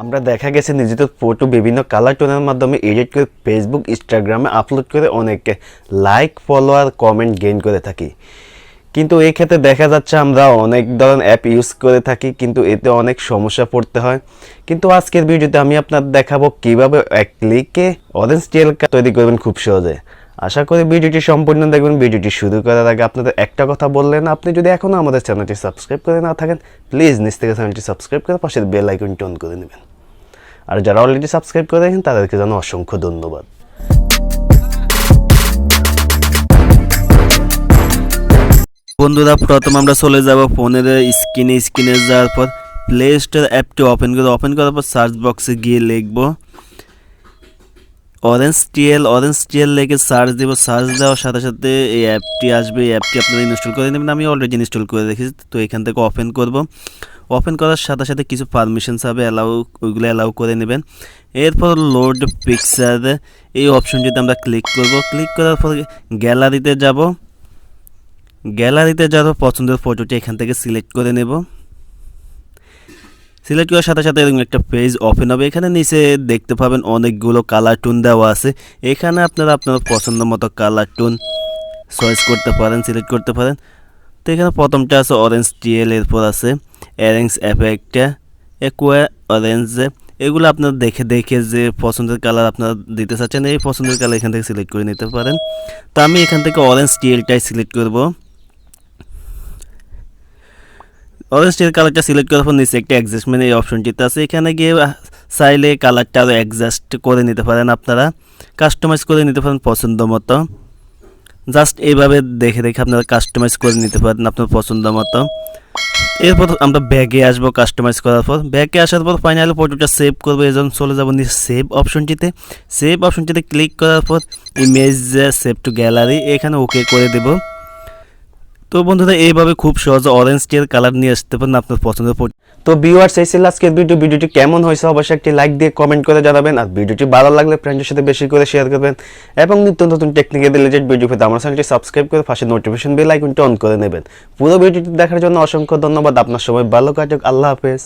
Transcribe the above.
আমরা দেখা গেছে নিজেদের ফটো বিভিন্ন কালার টোনের মাধ্যমে এডিট করে ফেসবুক ইনস্টাগ্রামে আপলোড করে অনেকে লাইক ফলোয়ার কমেন্ট গেইন করে থাকি। কিন্তু এই ক্ষেত্রে দেখা যাচ্ছে আমরা অনেক ধরনের অ্যাপ ইউজ করে থাকি, কিন্তু এতে অনেক সমস্যা পড়তে হয়। কিন্তু আজকের ভিডিওতে আমি আপনাদের দেখাবো কিভাবে এক ক্লিকে অরেঞ্জ টেল তৈরি করবেন খুব সহজে। আশা করি ভিডিওটি সম্পূর্ণ দেখবেন। ভিডিওটি শুরু করার আগে আপনাদের একটা কথা বললেন, আপনি যদি এখনও আমাদের চ্যানেলটি সাবস্ক্রাইব করে না থাকেন প্লিজ নিচ থেকে চ্যানেলটি সাবস্ক্রাইব করে পাশের বেল আইকনটি অন করে নেবেন। আর যারা অলরেডি সাবস্ক্রাইব করে রেখেছেন তাদেরকে জানাই অসংখ্য ধন্যবাদ। বন্ধুরা, প্রথম আমরা চলে যাব ফোনের স্ক্রিনে যাওয়ার পর প্লে স্টোর অ্যাপটি ওপেন করার পর সার্চ বক্সে গিয়ে লিখব অরেঞ্জ টিএল লিখে সার্চ দেব। সার্চ দেওয়ার সাথে সাথে এই অ্যাপটি আসবে। এই অ্যাপটি আপনারা ইনস্টল করে নেবেন। আমি অলরেডি ইনস্টল করে রেখেছি, তো এখান থেকে ওপেন করব। ওপেন করার সাথে সাথে কিছু পারমিশনস হবে, ওইগুলো অ্যালাউ করে নেবেন। এরপর লোড পিকচার এই অপশনটিতে আমরা ক্লিক করব। ক্লিক করার পর গ্যালারিতে যাওয়ার পছন্দের ফটোটি এখান থেকে সিলেক্ট করে নেব। সিলেক্ট করার সাথে সাথে এরকম একটা পেজ ওপেন হবে। এখানে নিচে দেখতে পাবেন অনেকগুলো কালার টোন দেওয়া আছে। এখানে আপনারা আপনার পছন্দ মতো কালার টোন চয়েস করতে পারেন, সিলেক্ট করতে পারেন। তো এখানে প্রথমটা আছে অরেঞ্জ টিএল, এরপর আছে অরেঞ্জ এফেক্টটা, একুয়া অরেঞ্জ। এগুলো আপনার দেখে যে পছন্দের কালার আপনারা দিতে চাচ্ছেন, এই পছন্দের কালার এখান থেকে সিলেক্ট করে নিতে পারেন। তো আমি এখান থেকে অরেঞ্জ টিএলটাই সিলেক্ট করব। অরেঞ্জ টিএল কালারটা সিলেক্ট করার পর নিচে একটা অ্যাডজাস্টমেন্ট এই অপশনটিতে আছে। এখানে গিয়ে চাইলে কালারটা আরও অ্যাডজাস্ট করে নিতে পারেন, আপনারা কাস্টমাইজ করে নিতে পারেন পছন্দ মতো। জাস্ট এইভাবে দেখে আপনারা কাস্টমাইজ করে নিতে পারেন আপনার পছন্দ মতো। এরপর আমরা ব্যাগে আসবো। কাস্টমাইজ করার পর ব্যাগে আসার পর ফাইনালি ফটোটা সেভ করবো। এই জন্য চলে যাবো নিচে সেভ অপশনটিতে ক্লিক করার পর ইমেজ সেভ টু গ্যালারি, এখানে ওকে করে দেব। তো বন্ধুরা, এইভাবে খুব সহজে অরেঞ্জ টিএল কালার নিয়ে আসতে পারেন আপনার পছন্দের ফটো। তো ভিউয়ার্স, এই ছিল আজকের ভিডিওটি কেমন হয়েছে অবশ্যই একটি লাইক দিয়ে কমেন্ট করে জানাবেন। আর ভিডিওটি ভালো লাগলে ফ্রেন্ডের সাথে বেশি করে শেয়ার করবেন এবং নিত্য নতুন টেকনিক্যাল রিলেটেড ভিডিও পেতে আমার চ্যানেলটি সাবস্ক্রাইব করে পাশে নোটিফিকেশন বেল আইকনটি অন করে নেবেন। পুরো ভিডিওটি দেখার জন্য অসংখ্য ধন্যবাদ। আপনার সময় ভালো কাটুক। আল্লাহ হাফেজ।